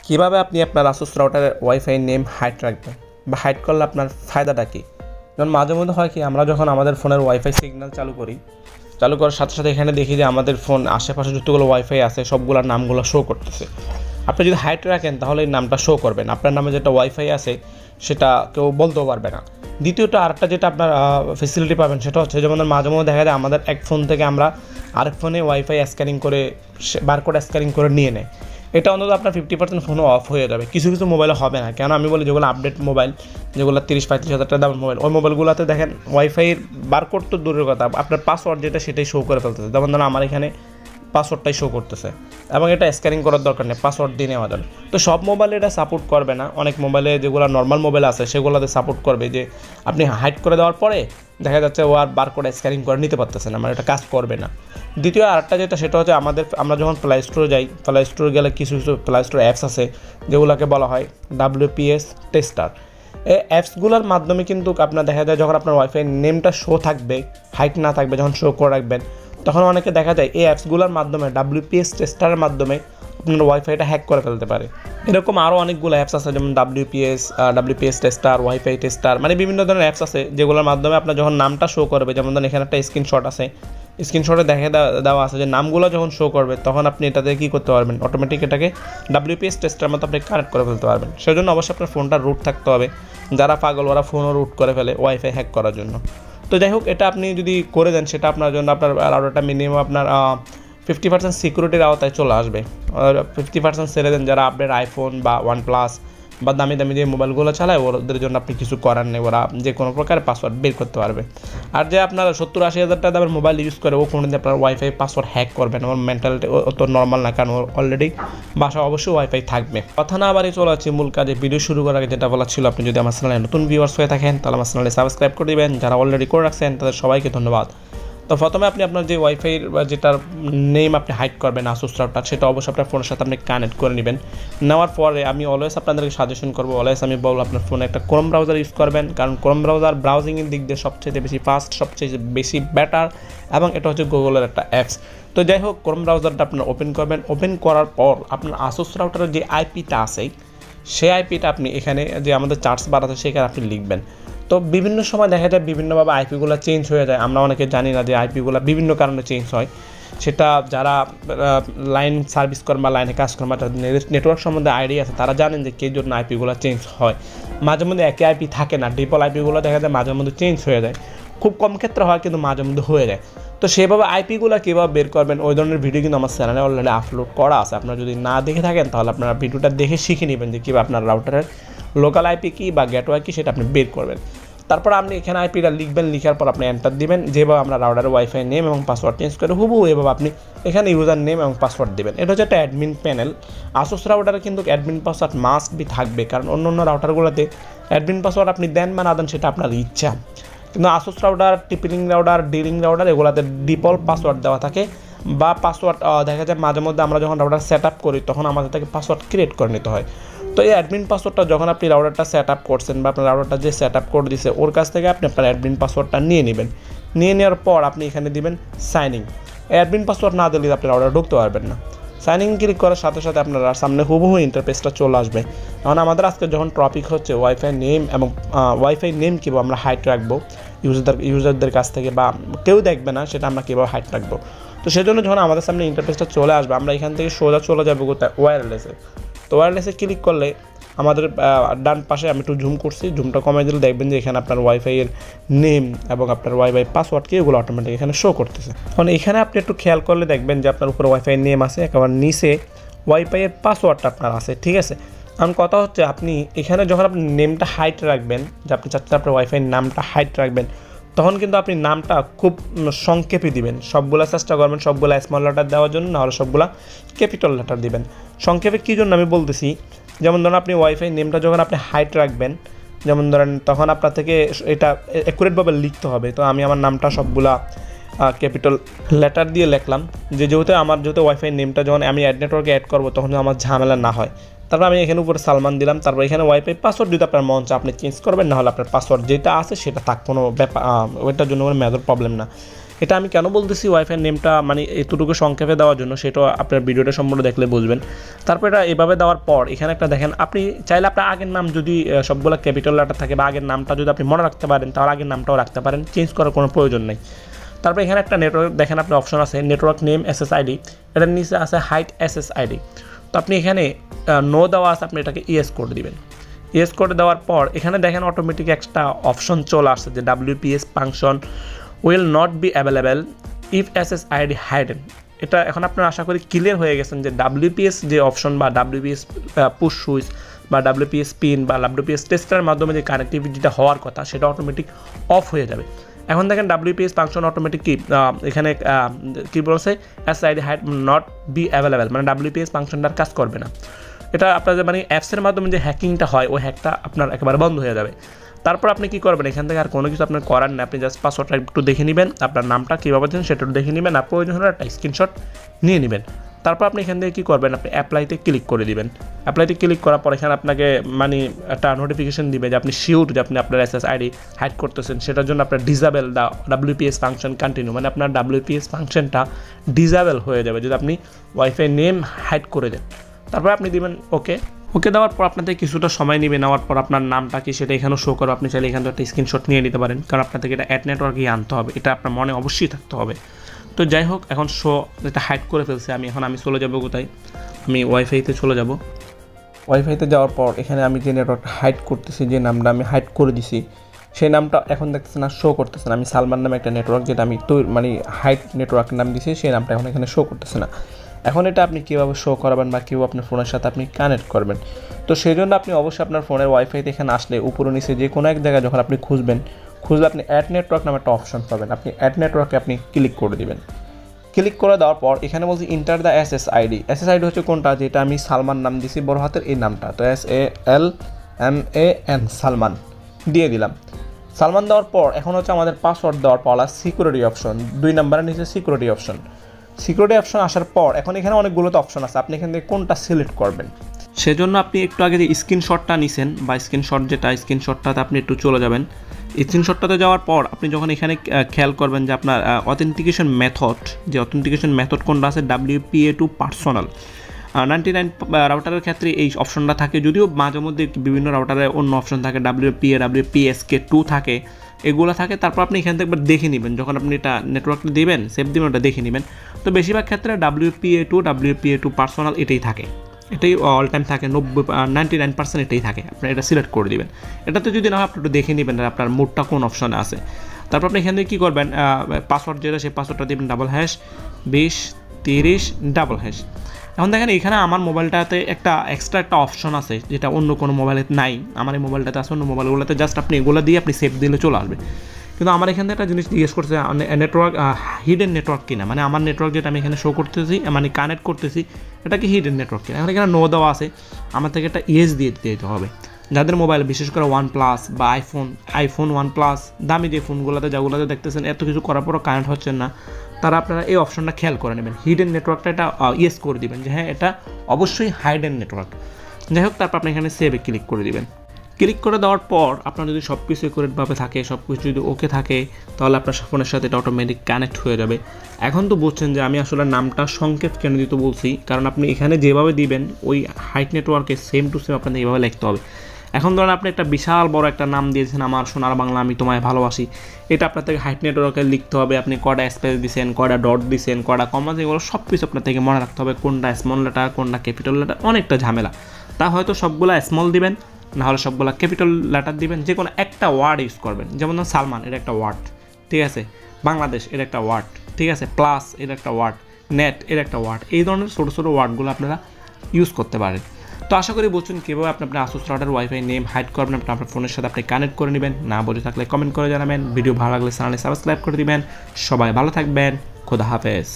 কিভাবে আপনি আপনার Asus রাউটারের ওয়াইফাই নেম হাইড রাখবেন বা হাইড করলে আপনার ফায়দাটা কি? যেমন মাঝে মধ্যে হয় কি, আমরা যখন আমাদের ফোনের ওয়াইফাই সিগন্যাল চালু করার সাথে সাথে এখানে দেখি যে আমাদের ফোন আশেপাশে যতগুলো ওয়াইফাই আছে সবগুলোর নামগুলো শো করতেছে। আপনি যদি হাইড রাখেন তাহলে এই নামটা শো করবে না, আপনার নামে যেটা ওয়াইফাই আছে সেটা কেউ বলতেও পারবে না। দ্বিতীয়ত আরেকটা যেটা আপনার ফেসিলিটি পাবেন সেটা হচ্ছে, যেমন মাঝে মধ্যে দেখা যায় আমাদের এক ফোন থেকে আমরা আরেক ফোনে ওয়াইফাই স্ক্যানিং করে বারকোড স্ক্যানিং করে নিয়ে নেয়। এটা অন্তত আপনার 50% ফোনও অফ হয়ে যাবে। কিছু কিছু মোবাইলে হবে না, কেন আমি বলি যেগুলো আপডেট মোবাইল, যেগুলো 30-35 হাজার টাকা দামের মোবাইল, ওই মোবাইলগুলোতে দেখেন ওয়াইফাইয়ের বারকোড তো দূরের কথা, আপনার পাসওয়ার্ড যেটা সেটাই শো করে ফেলতেছে। যেমন ধরুন আমার এখানে পাসওয়ার্ডটাই শো করতেছে এবং এটা স্ক্যানিং করার দরকার নেই, পাসওয়ার্ড দিয়ে নেওয়া যাবে। তো সব মোবাইলে এটা সাপোর্ট করবে না, অনেক মোবাইলে যেগুলো নর্মাল মোবাইল আছে সেগুলোতে সাপোর্ট করবে যে আপনি হাইড করে দেওয়ার পরে দেখা যাচ্ছে ও আর বারকোড স্ক্যানিং করে নিতে পারতেছে না, মানে এটা কাজ করবে না। দ্বিতীয় আরেকটা যেটা সেটা হচ্ছে আমরা যখন প্লে স্টোরে যাই, প্লে স্টোরে গেলে কিছু কিছু প্লে স্টোর অ্যাপস আছে যেগুলোকে বলা হয় WPS টেস্টার। এই অ্যাপসগুলোর মাধ্যমে কিন্তু আপনার দেখা যায় যখন আপনার ওয়াইফাই নেমটা শো থাকবে, হাইড না থাকবে, যখন শো করে রাখবেন তখন অনেকে দেখা যায় এই অ্যাপসগুলোর মাধ্যমে WPS টেস্টারের মাধ্যমে আপনার ওয়াইফাইটা হ্যাক করে ফেলতে পারে। এরকম আরও অনেকগুলো অ্যাপস আছে, যেমন WPS টেস্টার, ওয়াইফাই টেস্টার, মানে বিভিন্ন ধরনের অ্যাপস আছে যেগুলোর মাধ্যমে আপনার যখন নামটা শো করবে, যেমন ধরুন এখানে একটা স্ক্রিনশট আছে, স্ক্রিনশটে দেখে দেওয়া আছে যে নামগুলো যখন শো করবে তখন আপনি এটাতে কী করতে পারবেন, অটোমেটিক এটাকে WPS টেস্টার মতো আপনি কানেক্ট করে ফেলতে পারবেন। সেজন্য অবশ্যই আপনার ফোনটা রুট থাকতে হবে। যারা পাগল ওরা ফোনও রুট করে ফেলে ওয়াইফাই হ্যাক করার জন্য। তো যাই হোক, এটা আপনি যদি করে দেন সেটা আপনার জন্য আপনার রাউটারটা মিনিমাম আপনার 50% সিকিউরিটির আওতায় চলে আসবে। 50% ছেড়ে দেন যারা আপডেট আইফোন বা OnePlus বা দামি দামি যে মোবাইলগুলো চালায় ওদের জন্য আপনি কিছু করার নেই, ওরা যে কোনো প্রকার পাসওয়ার্ড বের করতে পারবে। আর যে আপনার 70-80 হাজার টাকা দামের মোবাইল ইউজ করে ও কোনোদিন আপনার ওয়াইফাই পাসওয়ার্ড হ্যাক করবেন, আমার মেন্টালিটি অত নর্মাল না, কারণ অলরেডি বাসা অবশ্যই ওয়াইফাই থাকবে। কথা না বাড়ি চলে যাচ্ছি মূল কাজে। ভিডিও শুরু করার আগে যেটা বলা ছিল, আপনি যদি আমার চ্যানেলে নতুন ভিউয়ার্স হয়ে থাকেন তাহলে আমার চ্যানেলে সাবস্ক্রাইব করে দেবেন, যারা অলরেডি করে রাখছেন তাদের সবাইকে ধন্যবাদ। তো প্রথমে আপনি আপনার যে ওয়াইফাইয়ের যেটার নেম আপনি হাইড করবেন Asus রাউটার, সেটা অবশ্যই আপনার ফোনের সাথে আপনি কানেক্ট করে নেবেন। নেওয়ার পরে আমি অলওয়েজ আপনাদেরকে সাজেশন করবো, অলওয়েজ আমি বলবো আপনার ফোনে একটা ক্রোম ব্রাউজার ইউজ করবেন, কারণ ক্রোম ব্রাউজার ব্রাউজিংয়ের দিক দিয়ে সবচেয়ে বেশি ফাস্ট, সবচেয়ে বেশি বেটার, এবং এটা হচ্ছে গুগলের একটা অ্যাপস। তো যাই হোক, ক্রোম ব্রাউজারটা আপনার ওপেন করবেন। ওপেন করার পর আপনার Asus রাউটারের যে আইপিটা আছে সেই আইপিটা আপনি এখানে যে আমাদের চার্জ বার আছে সেখানে আপনি লিখবেন। তো বিভিন্ন সময় দেখা যায় বিভিন্নভাবে আইপিগুলো চেঞ্জ হয়ে যায়, আমরা অনেকে জানি না যে আইপিগুলো বিভিন্ন কারণে চেঞ্জ হয়। সেটা যারা লাইন সার্ভিস করেন বা লাইনে কাজ করেন বা নেটওয়ার্ক সম্বন্ধে আইডিয়া আছে তারা জানেন যে কী জন্য আইপিগুলো চেঞ্জ হয়। মাঝে মধ্যে একই আইপি থাকে না, ডিফল্ট আইপিগুলো দেখা যায় মাঝে মধ্যে চেঞ্জ হয়ে যায়, খুব কম ক্ষেত্রে হয় কিন্তু মাঝে মধ্যে হয়ে যায়। তো সেভাবে আইপিগুলো কীভাবে বের করবেন ওই ধরনের ভিডিও কিন্তু আমার চ্যানেলে অলরেডি আপলোড করা আছে। আপনারা যদি না দেখে থাকেন তাহলে আপনারা ভিডিওটা দেখে শিখে নেবেন যে কীভাবে আপনার রাউটারের লোকাল আইপি কী বা গেটওয়ে কী সেটা আপনি বের করবেন। তারপর আপনি এখানে আইপিটা লিখবেন, লিখার পর আপনি এন্টার দিবেন। যেভাবে আমরা রাউটারের ওয়াইফাই নেম এবং পাসওয়ার্ড চেঞ্জ করে হুবহু এভাবে আপনি এখানে ইউজার নেম এবং পাসওয়ার্ড দেবেন। এটা হচ্ছে একটা অ্যাডমিন প্যানেল। Asus রাউটারে কিন্তু অ্যাডমিন পাসওয়ার্ড মাস্ট বি থাকবে, কারণ অন্য অন্য রাউটারগুলোতে অ্যাডমিন পাসওয়ার্ড আপনি দেন বা না দেন সেটা আপনার ইচ্ছা, কিন্তু Asus router, টিপিলিং router, dealing router এগুলোতে ডিফল্ট পাসওয়ার্ড দেওয়া থাকে, বা পাসওয়ার্ড দেখা যায় মাঝে মধ্যে আমরা যখন রাউটার সেট আপ করি তখন আমাদের থেকে পাসওয়ার্ড ক্রিয়েট করে নিতে হয়। তো এই অ্যাডমিন পাসওয়ার্ডটা যখন আপনি রাউটারটা সেট আপ করছেন বা আপনার রাউটারটা যে সেট আপ করে দিচ্ছে ওর কাছ থেকে আপনি আপনার অ্যাডমিন পাসওয়ার্ডটা নিয়ে নেবেন। নিয়ে নেওয়ার পর আপনি এখানে দিবেন সাইনিং। অ্যাডমিন পাসওয়ার্ড না দিলে আপনি রাউটার ঢুকতে পারবেন না। সাইনিং ক্লিক করার সাথে সাথে আপনার সামনে হুবহু ইন্টারফেসটা চলে আসবে। এখন আমাদের আজকে যখন টপিক হচ্ছে ওয়াইফাই নেম এবং ওয়াইফাই নেম কীভাবে আমরা হাইড রাখবো ইউজারদের কাছ থেকে, বা কেউ দেখবে না সেটা আমরা কীভাবে হাইড রাখবো। তো সেজন্য যখন আমাদের সামনে ইন্টারফেসটা চলে আসবে আমরা এখান থেকে সোজা চলে যাবো কোথায়, ওয়্যারলেসে। তো ওয়্যারলেসে ক্লিক করলে আমাদের ডান পাশে আমি একটু জুম করছি, জুমটা কমাই দিলে দেখবেন যে এখানে আপনার ওয়াইফাইয়ের নেম এবং আপনার ওয়াইফাই পাসওয়ার্ডকে এগুলো অটোমেটিক এখানে শো করতেছে। কারণ এখানে আপনি একটু খেয়াল করলে দেখবেন যে আপনার উপরে ওয়াইফাই নেম আছে, একেবারে নিচে ওয়াইফাইয়ের পাসওয়ার্ডটা আপনার আছে, ঠিক আছে। কারণ কথা হচ্ছে আপনি এখানে যখন আপনি নেমটা হাইড রাখবেন, যে আপনি চাচ্ছেন আপনার ওয়াইফাইয়ের নামটা হাইড রাখবেন, তখন কিন্তু আপনি নামটা খুব সংক্ষেপে দিবেন। সবগুলা চেষ্টা করবেন সবগুলা স্মল লেটার দেওয়ার জন্য, নাহলে সবগুলা ক্যাপিটাল লেটার দিবেন। সংক্ষেপে কী জন্য আমি বলতেছি, যেমন ধরুন আপনি ওয়াইফাই নেমটা যখন আপনি হাইড রাখবেন, যেমন ধরেন তখন আপনার থেকে এটা অ্যাকুরেটভাবে লিখতে হবে। তো আমি আমার নামটা সবগুলা ক্যাপিটাল লেটার দিয়ে লিখলাম, যেহেতু ওয়াইফাই নেমটা যখন আমি অ্যাড নেটওয়ার্কে অ্যাড করবো তখন আমার ঝামেলা না হয়। তারপর আমি এখানে উপরে সালমান দিলাম। তারপর এখানে ওয়াইফাই পাসওয়ার্ড যদি আপনার মন চায় আপনি চেঞ্জ করবেন, না হলে আপনার পাসওয়ার্ড যেটা আছে সেটা থাক, কোনো ব্যাপার ওইটার জন্য কোনো মেজর প্রবলেম না। এটা আমি কেন বলতেছি ওয়াইফাই নেমটা মানে এতটুকু সংক্ষেপে দেওয়ার জন্য, সেটা আপনার ভিডিওটা সম্পূর্ণ দেখলে বুঝবেন। তারপর এটা এভাবে দেওয়ার পর এখানে একটা দেখেন, আপনি চাইলে আপনার আগের নাম যদি সবগুলো ক্যাপিটাল লেটার থাকে বা আগের নামটা যদি আপনি মনে রাখতে পারেন তাহলে আগের নামটাও রাখতে পারেন, চেঞ্জ করার কোনো প্রয়োজন নেই। তারপর এখানে একটা নেটওয়ার্ক দেখেন আপনি অপশন আছে, নেটওয়ার্ক নেম SSID, এটার নিচে আছে হাইড SSID। তো আপনি এখানে নো দেওয়া আছে, আপনি এটাকে ইয়েস করে দিবেন। ইয়েস করে দেওয়ার পর এখানে দেখেন অটোমেটিক একটা অপশন চলে আসছে যে WPS function will not be available if SSID হাইডেন। এটা এখন আপনারা আশা করি ক্লিয়ার হয়ে গেছেন যে WPS যে অপশন বা WPS পুশ সুইচ বা WPS পিন বা WPS টেস্টারের মাধ্যমে যে কানেক্টিভিটিটা হওয়ার কথা সেটা অটোমেটিক অফ হয়ে যাবে। এখন দেখেন WPS ফাংশন অটোমেটিক কি এখানে কী বলছে, SSID hide not be available, মানে WPS ফাংশনটার কাজ করবে না। এটা আপনাদের মানে অ্যাপসের মাধ্যমে যে হ্যাকিংটা হয় ওই হ্যাকটা আপনার একেবারে বন্ধ হয়ে যাবে। তারপর আপনি কী করবেন, এখান থেকে আর কোনো কিছু আপনার করার নেই, আপনি জাস্ট পাসওয়ার্ডটা একটু দেখে নেবেন, আপনার নামটা কীভাবে দেন সেটা দেখে নেবেন, আর প্রয়োজন হলে একটা স্ক্রিনশট নিয়ে নেবেন। তারপর আপনি এখান থেকে কী করবেন, আপনি অ্যাপ্লাইতে ক্লিক করে দিবেন। অ্যাপ্লাইতে ক্লিক করার পর এখানে আপনাকে মানে একটা নোটিফিকেশন দিবে যে আপনি শিওর যে আপনি আপনার SSID হাইড করতেছেন, সেটার জন্য আপনার ডিসেবল দা WPS ফাংশন কন্টিনিউ, মানে আপনার WPS ফাংশনটা ডিসেবল হয়ে যাবে যদি আপনি ওয়াইফাই নেম হাইড করে দেন। তারপর আপনি দিবেন ওকে। ওকে দেওয়ার পর আপনাদের কিছুটা সময় নেবে, নেওয়ার পর আপনার নামটা কি সেটা এখানেও শো করো, আপনি চাইলে এখান থেকে একটা স্ক্রিনশট নিয়ে নিতে পারেন, কারণ আপনাদেরকে এটা অ্যাড নেটওয়ার্কে আনতে হবে, এটা আপনার মনে অবশ্যই থাকতে হবে। তো যাই হোক, এখন এটা হাইড করে ফেলছে, আমি চলে যাবো কোথায়, আমি ওয়াইফাইতে চলে যাব। ওয়াইফাইতে যাওয়ার পর এখানে আমি যে নেটওয়ার্কটা হাইড করতেছি, যে নামটা আমি হাইড করে দিছি সেই নামটা এখন দেখতেছে না, শো করতেছে না। আমি সালমান নামে একটা নেটওয়ার্ক যেটা আমি মানে হাইড নেটওয়ার্কের নাম দিছি সেই নামটা এখন এখানে শো করতেছে না। এখন এটা আপনি কীভাবে শো করাবেন বা কীভাবে আপনার ফোনের সাথে আপনি কানেক্ট করবেন, তো সেই জন্য আপনি অবশ্যই আপনার ফোনের ওয়াইফাইতে এখানে আসলে উপরে নিচে যে কোনো এক জায়গায় যখন আপনি খুঁজলে আপনি অ্যাড নেটওয়ার্ক নামে একটা অপশন পাবেন, আপনি অ্যাড নেটওয়ার্কে আপনি ক্লিক করে দিবেন। ক্লিক করে দেওয়ার পর এখানে বলছি ইন্টার দ্য SSID হচ্ছে কোনটা, যেটা আমি সালমান নাম দিছি বড় হাতের এই নামটা, তো SALMAN সালমান দিয়ে দিলাম। সালমান দেওয়ার পর এখন হচ্ছে আমাদের পাসওয়ার্ড দেওয়ার পালা সিকিউরিটি অপশন, 2 নম্বরের নিচে সিকিউরিটি অপশন আসার পর এখন এখানে অনেকগুলো তো অপশন আছে, আপনি এখান থেকে কোনটা সিলেক্ট করবেন। সেজন্য আপনি একটু আগে যে স্ক্রিনশটটা নিছেন বা স্ক্রিনশটটাতে আপনি একটু চলে যাবেন। স্ক্রিনশটটাতে যাওয়ার পর আপনি যখন এখানে খেয়াল করবেন যে আপনার অথেন্টিকেশন মেথড কোনটা আছে, WPA2 পার্সোনাল 99 রাউটারের ক্ষেত্রে এই অপশনটা থাকে, যদিও মাঝে মধ্যে বিভিন্ন রাউটারে অন্য অপশন থাকে, WPSK2 থাকে, এগুলো থাকে। তারপর আপনি এখান থেকে একবার দেখে নেবেন, যখন আপনি এটা নেটওয়ার্কটা দেবেন সেভ দিবেন, ওটা দেখে নেবেন। তো বেশিরভাগ ক্ষেত্রে WPA2 পার্সোনাল এটাই থাকে, এটাই অল টাইম থাকে, 99% এটাই থাকে। আপনি এটা সিলেক্ট করে দিবেন। এটাতে যদি না হয় আপনি একটু দেখে নেবেন আপনার মোডটা কোন অপশনে আছে। তারপর আপনি এখান থেকে কী করবেন, পাসওয়ার্ড যেটা সেই পাসওয়ার্ডটা দেবেন #2030##। এখন দেখেন এখানে আমার মোবাইলটাতে একটা এক্সট্রা একটা অপশন আছে যেটা অন্য কোনো মোবাইলে নাই, আমার এই মোবাইলটাতে আছে, অন্য মোবাইলগুলোতে জাস্ট আপনি এগুলো দিয়ে আপনি সেভ দিলে চলে আসবে। কিন্তু আমার এখানে একটা জিনিস জিজ্ঞেস করছে নেটওয়ার্ক হিডেন নেটওয়ার্ক কিনা, মানে আমার নেটওয়ার্ক যেটা আমি এখানে শো করতেছি মানে কানেক্ট করতেছি এটা কি হিডেন নেটওয়ার্ক কিনা। এখন এখানে নো দেওয়া আছে, আমার থেকে একটা ইয়েস দিয়ে দিতে হবে। যাদের মোবাইল বিশেষ করে OnePlus বা আইফোন OnePlus দামি যে ফোনগুলোতে যেগুলোতে দেখতেছেন এত কিছু করার পরও কানেক্ট হচ্ছে না, তারা আপনারা এই অপশনটা খেয়াল করে নেবেন, হিডেন নেটওয়ার্কটা এটা ইয়েস করে দিবেন যে হ্যাঁ এটা অবশ্যই হাইডেন নেটওয়ার্ক। যাই হোক, তারপর আপনি এখানে সেভে ক্লিক করে দিবেন। ক্লিক করে দেওয়ার পর আপনার যদি সব কিছু একুরেটভাবে থাকে, সব কিছু যদি ওকে থাকে, তাহলে আপনার ফোনের সাথে এটা অটোমেটিক কানেক্ট হয়ে যাবে। এখন তো বুঝছেন যে আমি আসলে নামটা সংক্ষেপ কেন দিতে বলছি, কারণ আপনি এখানে যেভাবে দিবেন ওই হাইড নেটওয়ার্কে সেম টু সেম আপনাদের এইভাবে লিখতে হবে। এখন ধরেন আপনি একটা বিশাল বড় একটা নাম দিয়েছেন, আমার সোনার বাংলা আমি তোমায় ভালোবাসি, এটা আপনার থেকে হাইড নেটওয়ার্কে লিখতে হবে। আপনি কয়টা স্পেস দিয়েছেন, কয়টা ডট দিয়েছেন, কয়টা কমা, এগুলো সব কিছু আপনার থেকে মনে রাখতে হবে, কোনটা স্মল লেটার কোনটা ক্যাপিটাল লেটার, অনেকটা ঝামেলা। তা হয়তো সবগুলা স্মল দিবেন, না হলে সবগুলা ক্যাপিটাল লেটার দিবেন, যে কোনো একটা ওয়ার্ড ইউজ করবেন। যেমন সালমান এটা একটা ওয়ার্ড, ঠিক আছে, বাংলাদেশ এটা একটা ওয়ার্ড, ঠিক আছে, প্লাস এটা একটা ওয়ার্ড, নেট এর একটা ওয়ার্ড, এই ধরনের ছোটো ছোটো ওয়ার্ডগুলো আপনারা ইউজ করতে পারেন। তো আশা করি বুঝছেন কীভাবে আপনার Asus router wifi name hide করবেন, আপনার ফোনের সাথে আপনি কানেক্ট করে নেবেন। না বুঝে থাকলে কমেন্ট করে জানাবেন, ভিডিও ভালো লাগলে চ্যানেলে সাবস্ক্রাইব করে দিবেন। সবাই ভালো থাকবেন, খোদা হাফেজ।